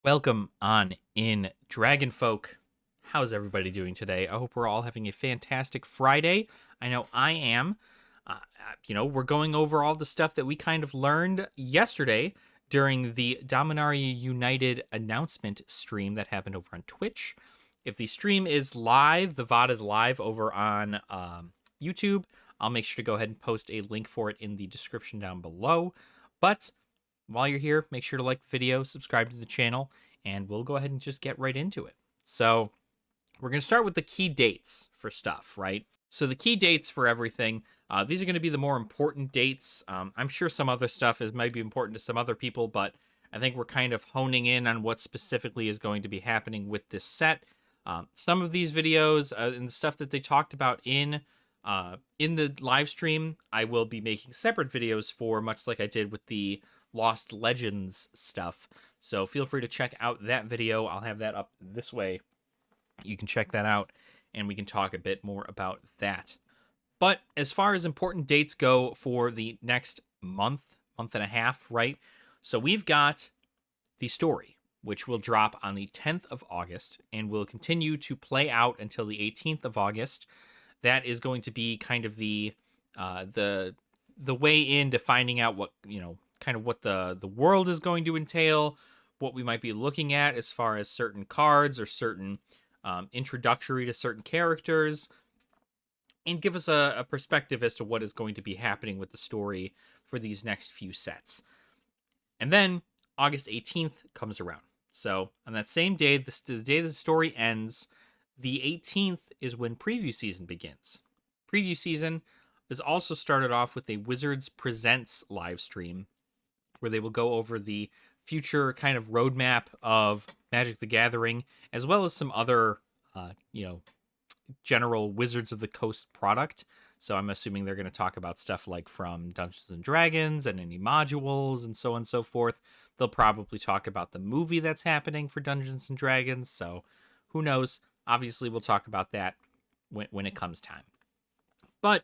Welcome on in, Dragon Folk. How's everybody doing today? I hope we're all having a fantastic Friday. I know I am. We're going over all the stuff that we kind of learned yesterday during the Dominaria United announcement stream that happened over on Twitch. If the stream is live, the VOD is live over on YouTube. I'll make sure to go ahead and post a link for it in the description down below. But while you're here, make sure to like the video, subscribe to the channel, and we'll go ahead and just get right into it. So we're going to start with the key dates for stuff, right? So the key dates for everything, these are going to be the more important dates. I'm sure some other stuff might be important to some other people, but I think we're kind of honing in on what specifically is going to be happening with this set. Some of these videos and the stuff that they talked about in the live stream, I will be making separate videos for, much like I did with the Lost Legends stuff. So feel free to check out that video. I'll have that up this way. You can check that out and we can talk a bit more about that. But as far as important dates go for the next month and a half, right? So we've got the story, which will drop on the 10th of August and will continue to play out until the 18th of August. That is going to be kind of the way into finding out what, kind of what the world is going to entail, what we might be looking at as far as certain cards or certain introductory to certain characters, and give us a perspective as to what is going to be happening with the story for these next few sets. And then August 18th comes around. So on that same day, the day the story ends, the 18th is when preview season begins. Preview season is also started off with a Wizards Presents live stream where they will go over the future kind of roadmap of Magic the Gathering, as well as some other, general Wizards of the Coast product. So I'm assuming they're going to talk about stuff like from Dungeons and Dragons and any modules and so on and so forth. They'll probably talk about the movie that's happening for Dungeons and Dragons. So who knows? Obviously, we'll talk about that when it comes time. But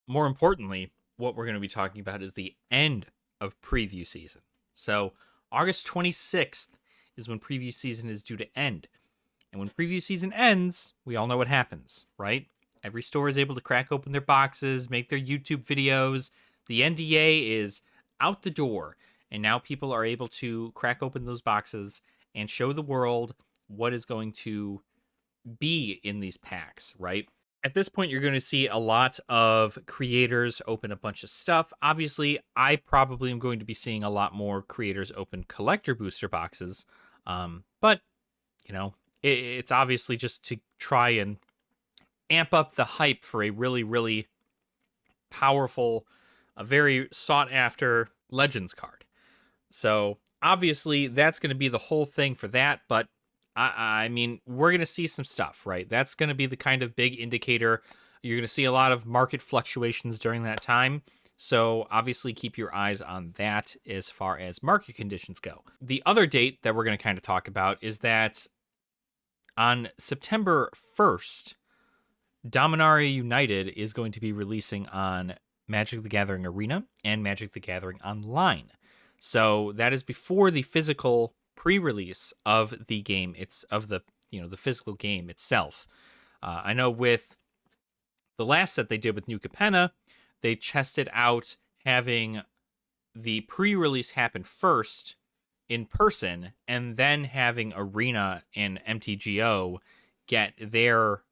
more importantly, what we're going to be talking about is the end of preview season. So August 26th is when preview season is due to end. And when preview season ends, we all know what happens, right? Every store is able to crack open their boxes, make their YouTube videos. The NDA is out the door. And now people are able to crack open those boxes and show the world what is going to be in these packs, right? At this point, you're going to see a lot of creators open a bunch of stuff. Obviously, I probably am going to be seeing a lot more creators open collector booster boxes. But, it's obviously just to try and amp up the hype for a really, really powerful, a very sought after Legends card. So obviously that's going to be the whole thing for that. But I mean, we're going to see some stuff, right? That's going to be the kind of big indicator. You're going to see a lot of market fluctuations during that time. So obviously keep your eyes on that as far as market conditions go. The other date that we're going to kind of talk about is that on September 1st, Dominaria United is going to be releasing on Magic the Gathering Arena and Magic the Gathering Online. So that is before the physical pre-release of the game. It's of the physical game itself. I know with the last set they did with New Capenna, they tested out having the pre-release happen first in person and then having Arena and MTGO get their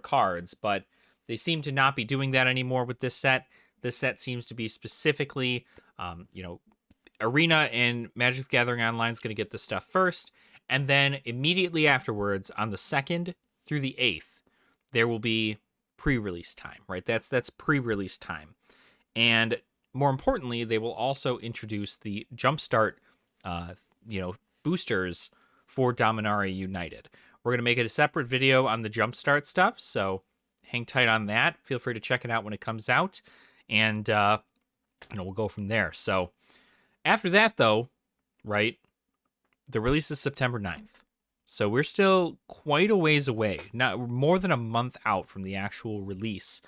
cards, but they seem to not be doing that anymore with this set. This set seems to be specifically Arena and Magic the Gathering Online is going to get this stuff first, and then immediately afterwards, on the 2nd through the 8th, there will be pre-release time, right? That's pre-release time. And more importantly, they will also introduce the Jumpstart, boosters for Dominaria United. We're going to make it a separate video on the Jumpstart stuff, so hang tight on that. Feel free to check it out when it comes out, and we'll go from there. So after that, though, right, the release is September 9th. So we're still quite a ways away, not more than a month out from the actual release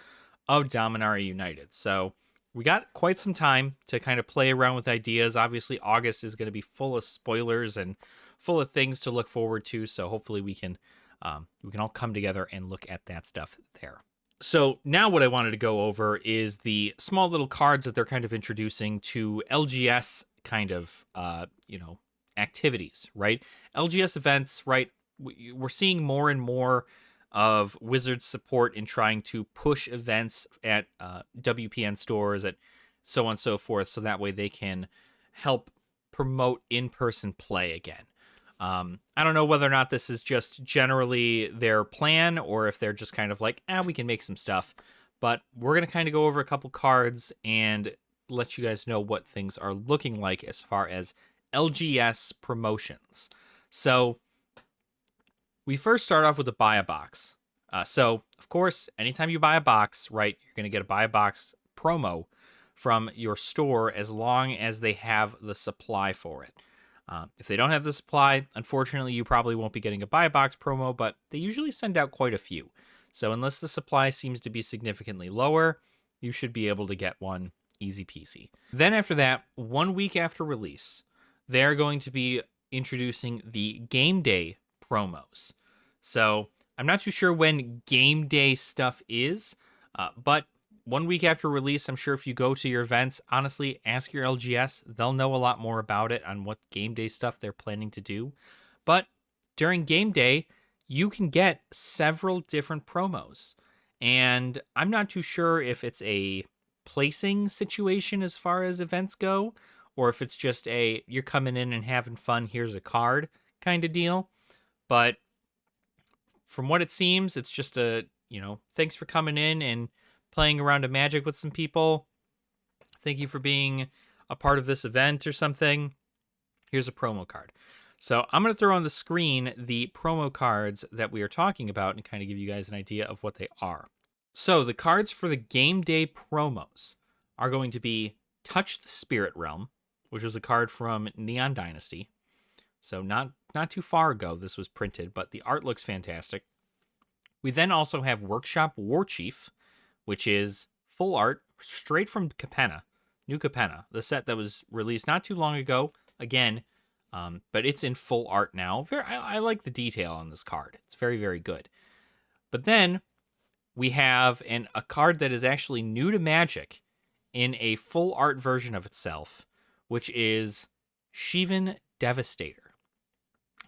of Dominaria United. So we got quite some time to kind of play around with ideas. Obviously, August is going to be full of spoilers and full of things to look forward to. So hopefully we can all come together and look at that stuff there. So now what I wanted to go over is the small little cards that they're kind of introducing to LGS kind of activities, right? LGS events, right? We're seeing more and more of Wizards support in trying to push events at WPN stores, at so on and so forth, so that way they can help promote in-person play again. I don't know whether or not this is just generally their plan or if they're just kind of like, we can make some stuff. But we're going to kind of go over a couple cards and let you guys know what things are looking like as far as LGS promotions. So we first start off with a buy a box. So, of course, anytime you buy a box, right, you're going to get a buy a box promo from your store as long as they have the supply for it. If they don't have the supply, unfortunately, you probably won't be getting a buy a box promo, but they usually send out quite a few. So unless the supply seems to be significantly lower, you should be able to get one easy peasy. Then after that, 1 week after release, they're going to be introducing the game day promos. So I'm not too sure when game day stuff is, but 1 week after release, I'm sure if you go to your events, honestly, ask your LGS. They'll know a lot more about it on what game day stuff they're planning to do. But during game day, you can get several different promos. And I'm not too sure if it's a placing situation as far as events go, or if it's just a you're coming in and having fun, here's a card kind of deal. But from what it seems, it's just a, thanks for coming in and playing around a Magic with some people. Thank you for being a part of this event or something. Here's a promo card. So I'm going to throw on the screen the promo cards that we are talking about and kind of give you guys an idea of what they are. So the cards for the game day promos are going to be Touch the Spirit Realm, which was a card from Neon Dynasty. So not too far ago this was printed, but the art looks fantastic. We then also have Workshop Warchief, which is full art straight from Capenna, New Capenna, the set that was released not too long ago. Again, but it's in full art now. I like the detail on this card. It's very, very good. But then we have a card that is actually new to Magic in a full art version of itself, which is Shivan Devastator.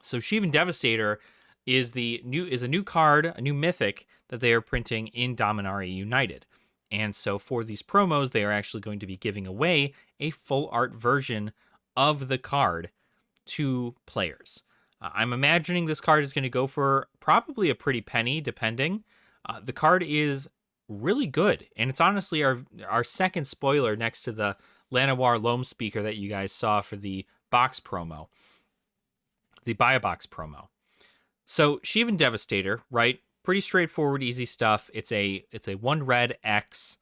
So Shivan Devastator is a new card, a new mythic that they are printing in Dominaria United. And so for these promos, they are actually going to be giving away a full art version of the card to players. I'm imagining this card is going to go for probably a pretty penny, depending. The card is really good, and it's honestly our second spoiler next to the Llanowar Loam Speaker that you guys saw for the box promo, the buy a box promo. So Shivan Devastator, right? Pretty straightforward, easy stuff. It's a 1 red X,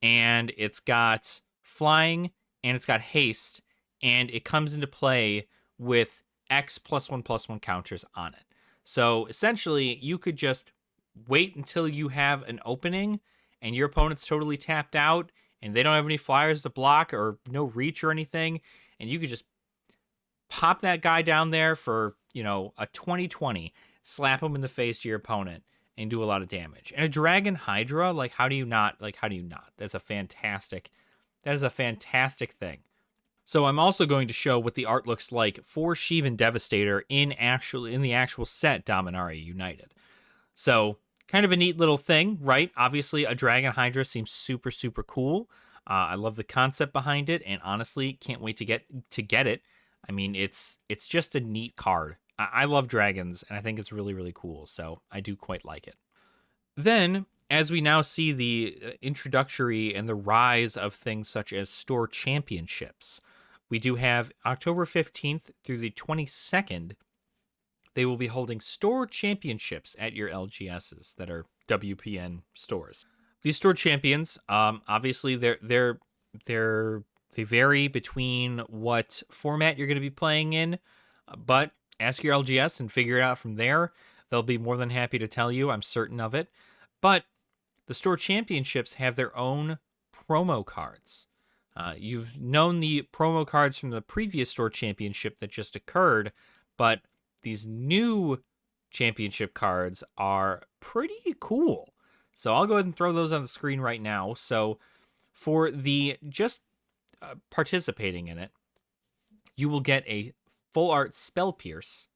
and it's got flying, and it's got haste, and it comes into play with X +1/+1 counters on it. So essentially, you could just wait until you have an opening, and your opponent's totally tapped out, and they don't have any flyers to block or no reach or anything, and you could just pop that guy down there for, a 20/20, slap him in the face to your opponent, and do a lot of damage. And a Dragon Hydra, how do you not? That is a fantastic thing. So I'm also going to show what the art looks like for Shivan Devastator in the actual set Dominaria United. So kind of a neat little thing, right? Obviously, a Dragon Hydra seems super, super cool. I love the concept behind it, and honestly, can't wait to get it. I mean, it's just a neat card. I love dragons, and I think it's really, really cool, so I do quite like it. Then, as we now see the introductory and the rise of things such as store championships, we do have October 15th through the 22nd. They will be holding store championships at your LGSs that are WPN stores. These store champions, obviously, they vary between what format you're going to be playing in, but ask your LGS and figure it out from there. They'll be more than happy to tell you. I'm certain of it. But the store championships have their own promo cards. You've known the promo cards from the previous store championship that just occurred, but these new championship cards are pretty cool. So I'll go ahead and throw those on the screen right now. So for the just participating in it, you will get a full art Spell Pierce,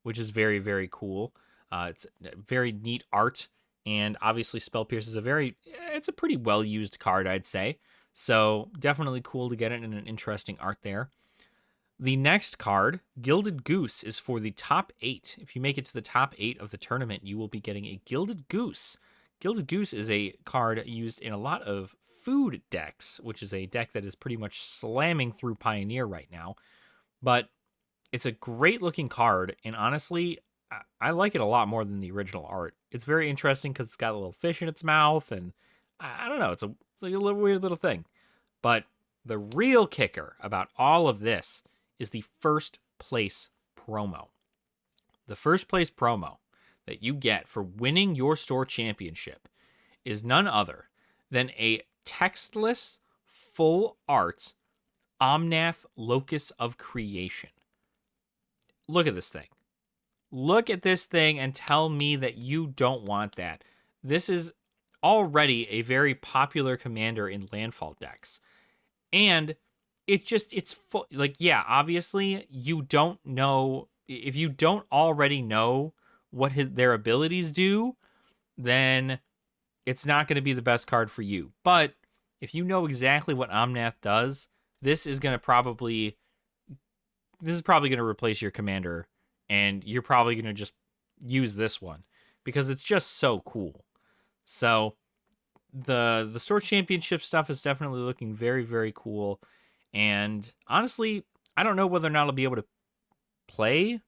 which is very, very cool. It's very neat art, and obviously Spell Pierce is it's a pretty well used card, I'd say. So definitely cool to get it in an interesting art there. The next card, Gilded Goose, is for the top 8. If you make it to the top 8 of the tournament, you will be getting a Gilded Goose. Gilded Goose is a card used in a lot of food decks, which is a deck that is pretty much slamming through Pioneer right now. But it's a great looking card, and honestly, I like it a lot more than the original art. It's very interesting because it's got a little fish in its mouth, and I don't know, it's like a little weird little thing. But the real kicker about all of this is the first place promo. The first place promo that you get for winning your store championship is none other than a textless, full art Omnath Locus of Creation. Look at this thing. Look at this thing and tell me that you don't want that. This is already a very popular commander in landfall decks. And it's full, like, yeah, obviously you don't know, if you don't already know what their abilities do, then it's not going to be the best card for you. But if you know exactly what Omnath does, this is probably going to replace your commander, and you're probably going to just use this one because it's just so cool. So the store championship stuff is definitely looking very, very cool. And honestly, I don't know whether or not I'll be able to play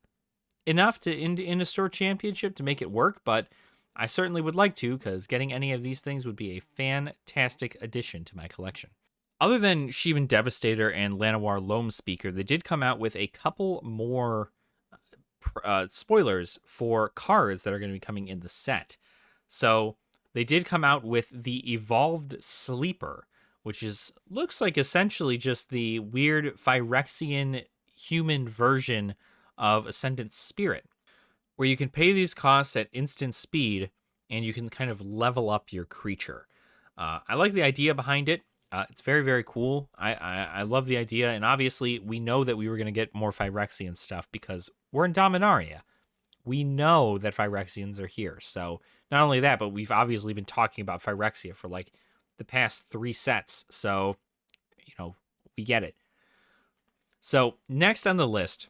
enough to in a store championship to make it work, but I certainly would like to, because getting any of these things would be a fantastic addition to my collection. Other than Shivan Devastator and Llanowar Loam Speaker, they did come out with a couple more spoilers for cards that are going to be coming in the set. So they did come out with the Evolved Sleeper, which looks like essentially just the weird Phyrexian human version of Ascendant Spirit, where you can pay these costs at instant speed, and you can kind of level up your creature. I like the idea behind it. It's very, very cool. I love the idea, and obviously we know that we were going to get more Phyrexian stuff because we're in Dominaria. We know that Phyrexians are here. So not only that, but we've obviously been talking about Phyrexia for like the past 3 sets. So, we get it. So next on the list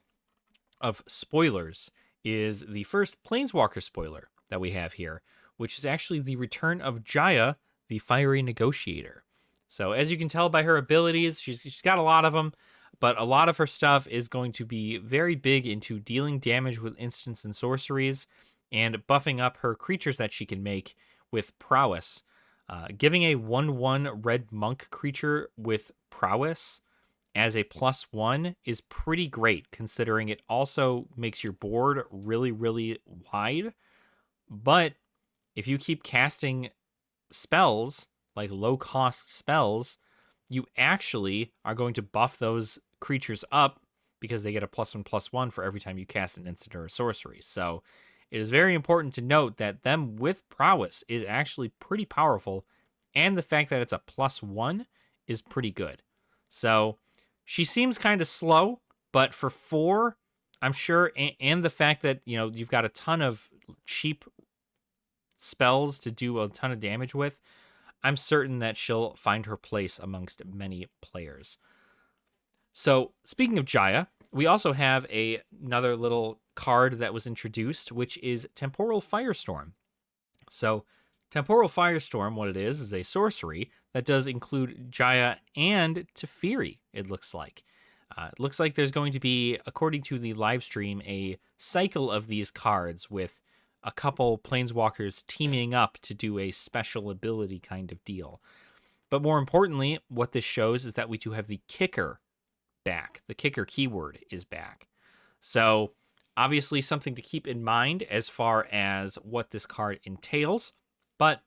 of spoilers is the first Planeswalker spoiler that we have here, which is actually the return of Jaya, the Fiery Negotiator. So as you can tell by her abilities, she's got a lot of them, but a lot of her stuff is going to be very big into dealing damage with instants and sorceries and buffing up her creatures that she can make with prowess. Giving a 1/1 red monk creature with prowess as a +1 is pretty great, considering it also makes your board really, really wide. But if you keep casting spells, like low-cost spells, you actually are going to buff those creatures up because they get a +1/+1 for every time you cast an instant or a sorcery. So it is very important to note that them with prowess is actually pretty powerful, and the fact that it's a +1 is pretty good. So she seems kind of slow, but for 4, I'm sure, and the fact that, you've got a ton of cheap spells to do a ton of damage with, I'm certain that she'll find her place amongst many players. So speaking of Jaya, we also have another little card that was introduced, which is Temporal Firestorm. So Temporal Firestorm, what it is a sorcery that does include Jaya and Teferi, it looks like. It looks like there's going to be, according to the live stream, a cycle of these cards with a couple Planeswalkers teaming up to do a special ability kind of deal. But more importantly, what this shows is that we do have the kicker back. The kicker keyword is back. So obviously something to keep in mind as far as what this card entails. But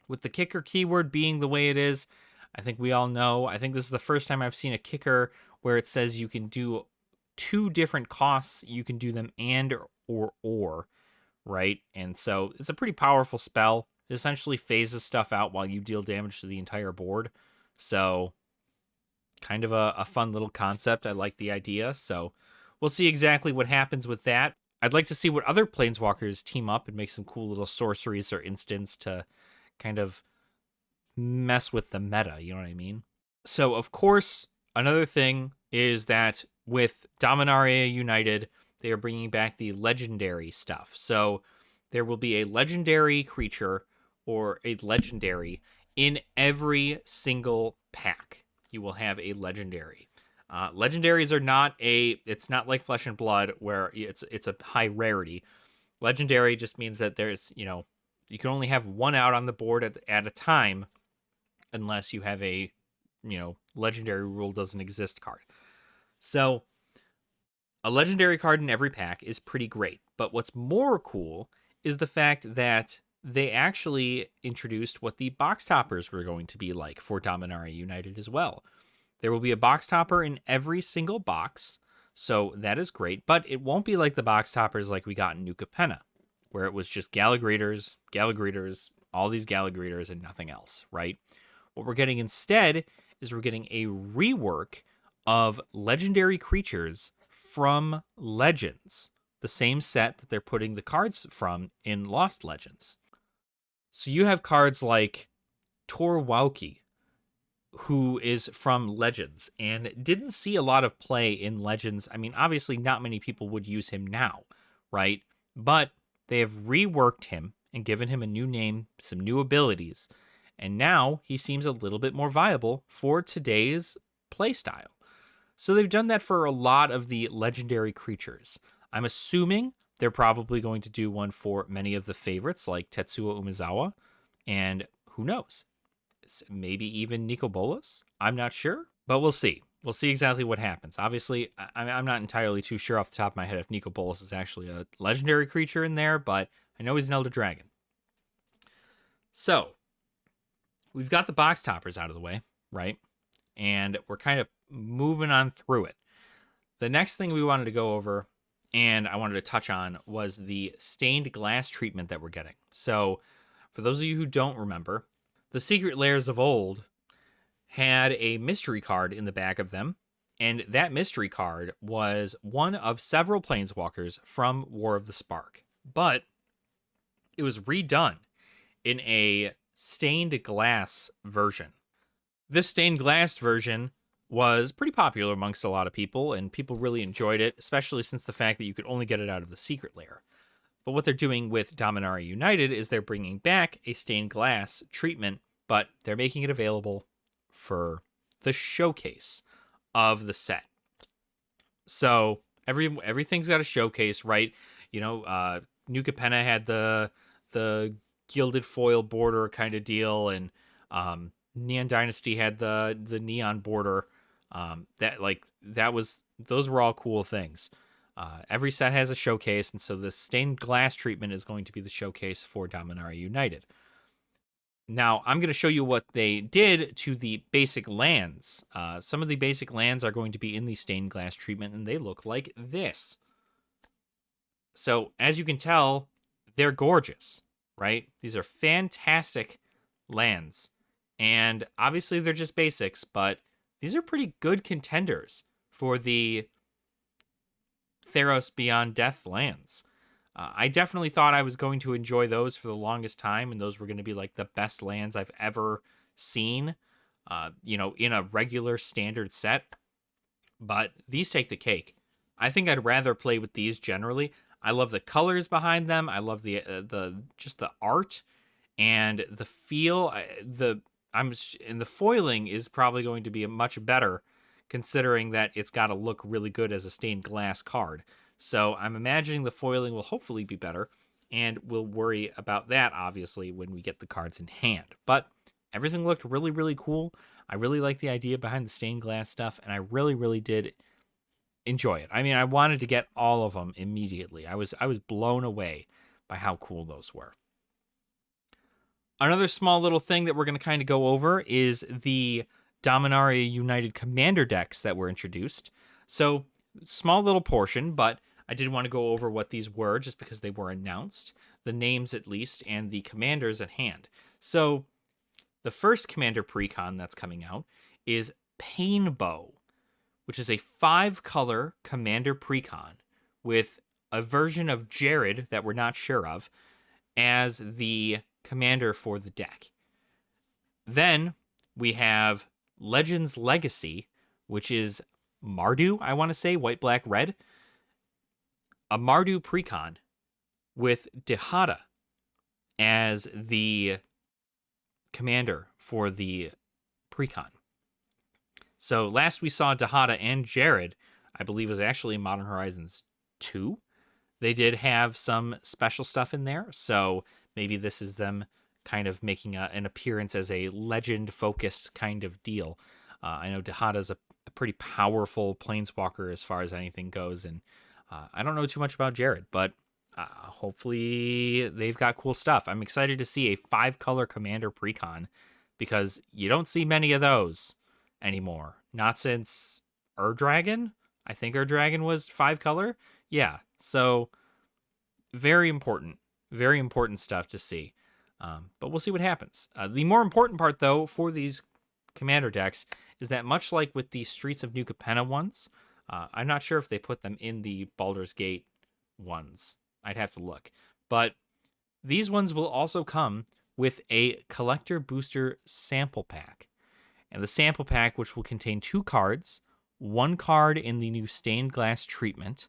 with the kicker keyword being the way it is, I think we all know. I think this is the first time I've seen a kicker where it says you can do 2 different costs. You can do them and or, right? And so it's a pretty powerful spell. It essentially phases stuff out while you deal damage to the entire board. So kind of a fun little concept. I like the idea. So we'll see exactly what happens with that. I'd like to see what other planeswalkers team up and make some cool little sorceries or instants to kind of mess with the meta, you know what I mean? So, of course, another thing is that with Dominaria United, they are bringing back the legendary stuff. So, there will be a legendary creature or a legendary in every single pack. You will have a legendary. Legendaries are not it's not like Flesh and Blood where it's a high rarity. Legendary just means that there's, you can only have one out on the board at a time unless you have a, legendary rule doesn't exist card. So a legendary card in every pack is pretty great. But what's more cool is the fact that they actually introduced what the box toppers were going to be like for Dominaria United as well. There will be a box topper in every single box, so that is great, but it won't be like the box toppers like we got in New Capenna, where it was just Gallagreeters, all these Gallagreeters, and nothing else, right? What we're getting instead is we're getting a rework of legendary creatures from Legends, the same set that they're putting the cards from in Lost Legends. So you have cards like Torwauki, who is from Legends and didn't see a lot of play in Legends. I mean, obviously not many people would use him now, right? But they have reworked him and given him a new name, some new abilities, and now he seems a little bit more viable for today's playstyle. So they've done that for a lot of the legendary creatures. I'm assuming they're probably going to do one for many of the favorites like Tetsuo Umezawa, and who knows? Maybe even Nico Bolas. I'm not sure, but we'll see. We'll see exactly what happens. Obviously, I'm not entirely too sure off the top of my head if Nico Bolas is actually a legendary creature in there, but I know he's an Elder Dragon. So, we've got the box toppers out of the way, right? And we're kind of moving on through it. The next thing we wanted to go over and I wanted to touch on was the stained glass treatment that we're getting. So, for those of you who don't remember, the Secret Lairs of old had a mystery card in the back of them, and that mystery card was one of several planeswalkers from War of the Spark. But it was redone in a stained glass version. This stained glass version was pretty popular amongst a lot of people, and people really enjoyed it, especially since the fact that you could only get it out of the Secret Lair. But what they're doing with Dominaria United is they're bringing back a stained glass treatment, but they're making it available for the showcase of the set. So everything's got a showcase, right? New Capenna had the gilded foil border kind of deal, and Neon Dynasty had the neon border. Those were all cool things. Every set has a showcase, and so the stained glass treatment is going to be the showcase for Dominaria United. Now, I'm going to show you what they did to the basic lands. Some of the basic lands are going to be in the stained glass treatment, and they look like this. So, as you can tell, they're gorgeous, right? These are fantastic lands. And obviously, they're just basics, but these are pretty good contenders for the Theros Beyond Death lands. I definitely thought I was going to enjoy those for the longest time, and those were going to be like the best lands I've ever seen, in a regular standard set. But these take the cake. I think I'd rather play with these generally. I love the colors behind them. I love the art and the feel. The foiling is probably going to be much better, considering that it's got to look really good as a stained glass card. So I'm imagining the foiling will hopefully be better, and we'll worry about that, obviously, when we get the cards in hand. But everything looked really, really cool. I really like the idea behind the stained glass stuff, and I really, really did enjoy it. I mean, I wanted to get all of them immediately. I was blown away by how cool those were. Another small little thing that we're going to kind of go over is the Dominaria United Commander decks that were introduced. So, small little portion, but I did want to go over what these were just because they were announced, the names at least, and the commanders at hand. So, the first commander precon that's coming out is Painbow, which is a 5-color commander precon with a version of Jared that we're not sure of as the commander for the deck. Then we have Legends Legacy, which is Mardu, I want to say, white, black, red. A Mardu precon with Dihada as the commander for the precon. So last we saw Dihada and Jared, I believe was actually Modern Horizons 2. They did have some special stuff in there, so maybe this is them kind of making an appearance as a legend-focused kind of deal. I know Dihada's a pretty powerful planeswalker as far as anything goes, and I don't know too much about Jared, but hopefully they've got cool stuff. I'm excited to see a 5-color commander precon, because you don't see many of those anymore. Not since Ur-Dragon? I think Ur-Dragon was 5-color? Yeah, so very important stuff to see. But we'll see what happens. The more important part, though, for these commander decks is that much like with the Streets of New Capenna ones, I'm not sure if they put them in the Baldur's Gate ones. I'd have to look. But these ones will also come with a collector booster sample pack. And the sample pack, which will contain 2 cards, 1 card in the new stained glass treatment,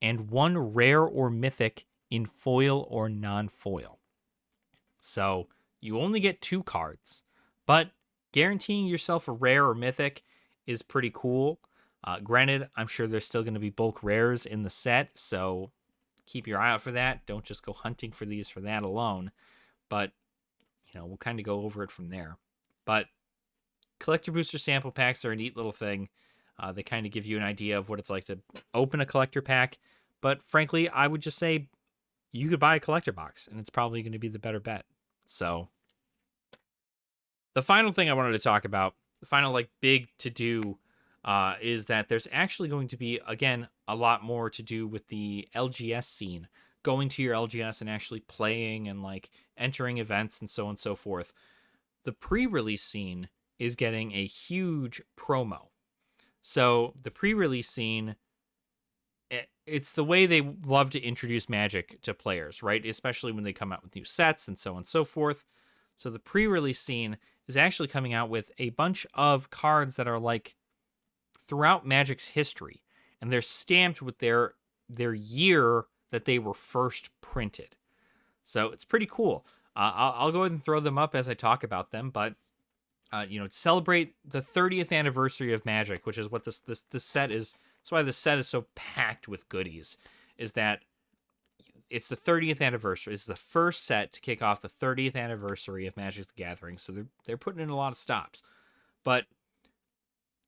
and 1 rare or mythic in foil or non-foil. So you only get 2 cards, but guaranteeing yourself a rare or mythic is pretty cool. Granted, I'm sure there's still going to be bulk rares in the set, so keep your eye out for that. Don't just go hunting for these for that alone. But, we'll kind of go over it from there. But collector booster sample packs are a neat little thing. They kind of give you an idea of what it's like to open a collector pack. But frankly, I would just say you could buy a collector box, and it's probably going to be the better bet. So the final thing I wanted to talk about, the final big to-do, is that there's actually going to be, again, a lot more to do with the LGS scene. Going to your LGS and actually playing and entering events and so on and so forth. The pre-release scene is getting a huge promo. So the pre-release scene, it's the way they love to introduce Magic to players, right? Especially when they come out with new sets and so on and so forth. So the pre-release scene is actually coming out with a bunch of cards that are throughout Magic's history, and they're stamped with their year that they were first printed. So it's pretty cool. I'll go ahead and throw them up as I talk about them, but to celebrate the 30th anniversary of Magic, which is what this set is. That's why the set is so packed with goodies. Is that it's the 30th anniversary. It's the first set to kick off the 30th anniversary of Magic the Gathering. So they're putting in a lot of stops, but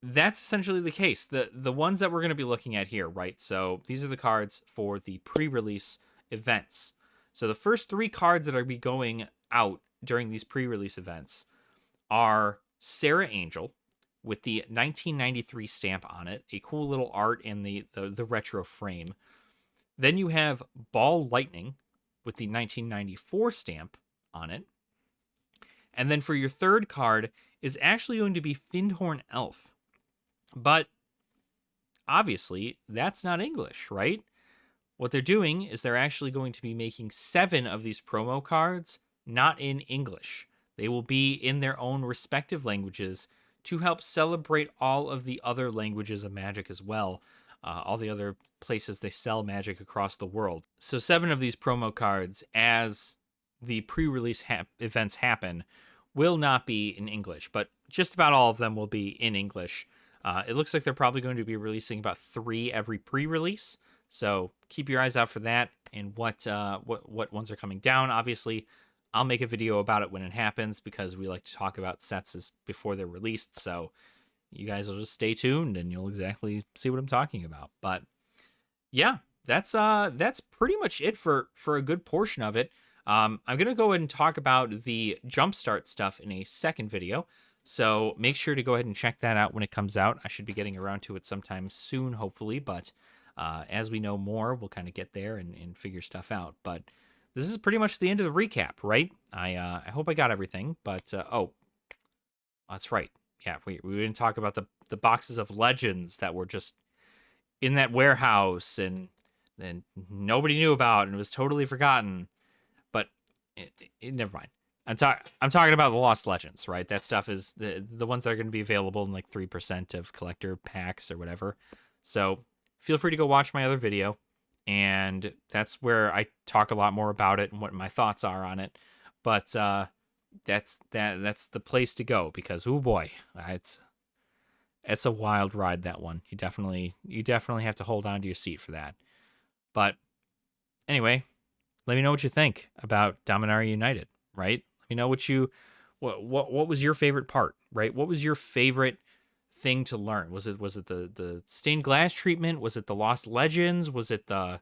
that's essentially the case. The ones that we're going to be looking at here, right? So these are the cards for the pre-release events. So the first 3 cards that are be going out during these pre-release events are Sarah Angel with the 1993 stamp on it, a cool little art in the retro frame. Then you have Ball Lightning with the 1994 stamp on it. And then for your third card is actually going to be Findhorn Elf. But obviously, that's not English, right? What they're doing is they're actually going to be making 7 of these promo cards not in English. They will be in their own respective languages to help celebrate all of the other languages of Magic as well. All the other places they sell Magic across the world. So 7 of these promo cards, as the pre-release events happen, will not be in English, but just about all of them will be in English. It looks like they're probably going to be releasing about 3 every pre-release, so keep your eyes out for that and what ones are coming down. Obviously, I'll make a video about it when it happens because we like to talk about sets before they're released, so you guys will just stay tuned and you'll exactly see what I'm talking about. But yeah, that's pretty much it for a good portion of it. I'm going to go ahead and talk about the Jumpstart stuff in a second video. So make sure to go ahead and check that out when it comes out. I should be getting around to it sometime soon, hopefully. But as we know more, we'll kind of get there and figure stuff out. But this is pretty much the end of the recap, right? I hope I got everything. But, oh, that's right. Yeah, we didn't talk about the boxes of Legends that were just in that warehouse and nobody knew about and it was totally forgotten. But never mind. I'm talking about the Lost Legends, right? That stuff is the ones that are going to be available in like 3% of collector packs or whatever. So feel free to go watch my other video, and that's where I talk a lot more about it and what my thoughts are on it. But that's the place to go, because oh boy, it's a wild ride, that one. You definitely have to hold on to your seat for that. But anyway, let me know what you think about Dominaria United, right? Let me know what was your favorite part, right? What was your favorite thing to learn? Was it the stained glass treatment? Was it the Lost Legends? Was it the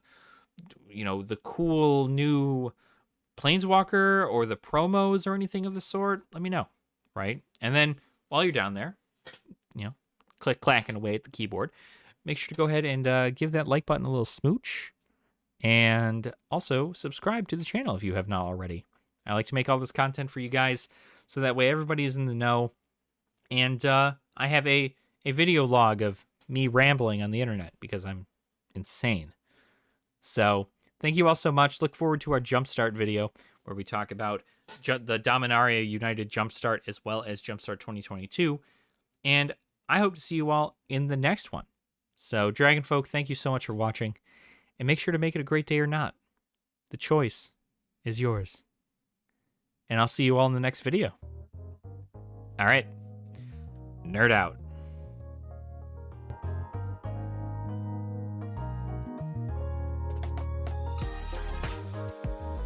cool new Planeswalker or the promos or anything of the sort? Let me know, right? And then while you're down there, clacking away at the keyboard, make sure to go ahead and give that like button a little smooch. And also subscribe to the channel if you have not already. I like to make all this content for you guys so that way everybody is in the know. And I have a video log of me rambling on the internet because I'm insane. So thank you all so much. Look forward to our Jumpstart video where we talk about the Dominaria United Jumpstart as well as Jumpstart 2022. And I hope to see you all in the next one. So Dragon Folk, thank you so much for watching. And make sure to make it a great day or not. The choice is yours. And I'll see you all in the next video. All right. Nerd out.